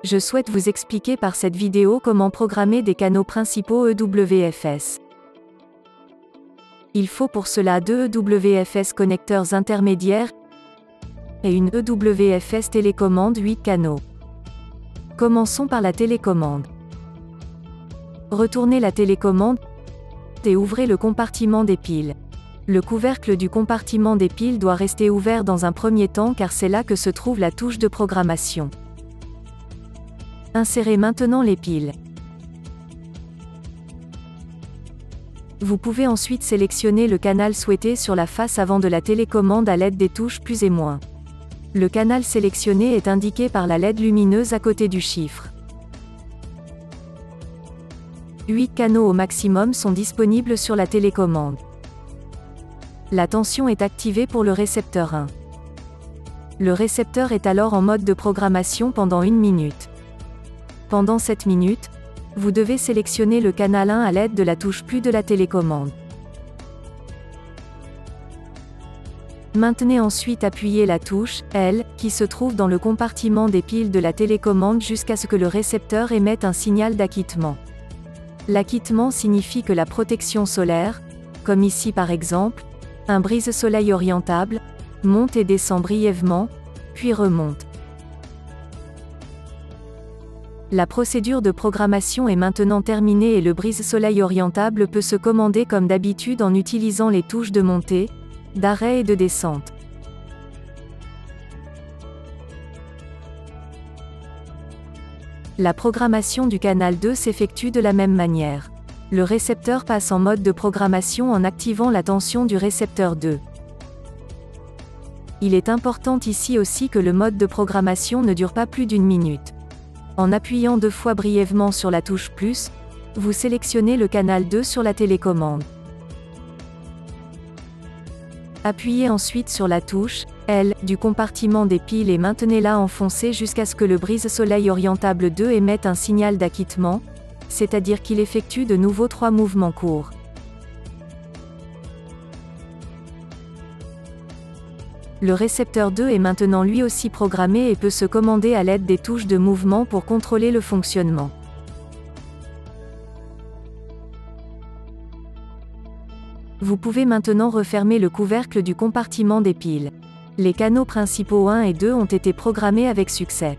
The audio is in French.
Je souhaite vous expliquer par cette vidéo comment programmer des canaux principaux EWFS. Il faut pour cela deux EWFS connecteurs intermédiaires et une EWFS télécommande 8 canaux. Commençons par la télécommande. Retournez la télécommande et ouvrez le compartiment des piles. Le couvercle du compartiment des piles doit rester ouvert dans un premier temps car c'est là que se trouve la touche de programmation. Insérez maintenant les piles. Vous pouvez ensuite sélectionner le canal souhaité sur la face avant de la télécommande à l'aide des touches plus et moins. Le canal sélectionné est indiqué par la LED lumineuse à côté du chiffre. 8 canaux au maximum sont disponibles sur la télécommande. La tension est activée pour le récepteur 1. Le récepteur est alors en mode de programmation pendant 1 minute. Pendant cette minute, vous devez sélectionner le canal 1 à l'aide de la touche plus de la télécommande. Maintenez ensuite appuyée la touche L, qui se trouve dans le compartiment des piles de la télécommande jusqu'à ce que le récepteur émette un signal d'acquittement. L'acquittement signifie que la protection solaire, comme ici par exemple, un brise-soleil orientable, monte et descend brièvement, puis remonte. La procédure de programmation est maintenant terminée et le brise-soleil orientable peut se commander comme d'habitude en utilisant les touches de montée, d'arrêt et de descente. La programmation du canal 2 s'effectue de la même manière. Le récepteur passe en mode de programmation en activant la tension du récepteur 2. Il est important ici aussi que le mode de programmation ne dure pas plus d'1 minute. En appuyant 2 fois brièvement sur la touche plus, vous sélectionnez le canal 2 sur la télécommande. Appuyez ensuite sur la touche L du compartiment des piles et maintenez-la enfoncée jusqu'à ce que le brise-soleil orientable 2 émette un signal d'acquittement, c'est-à-dire qu'il effectue de nouveau 3 mouvements courts. Le récepteur 2 est maintenant lui aussi programmé et peut se commander à l'aide des touches de mouvement pour contrôler le fonctionnement. Vous pouvez maintenant refermer le couvercle du compartiment des piles. Les canaux principaux 1 et 2 ont été programmés avec succès.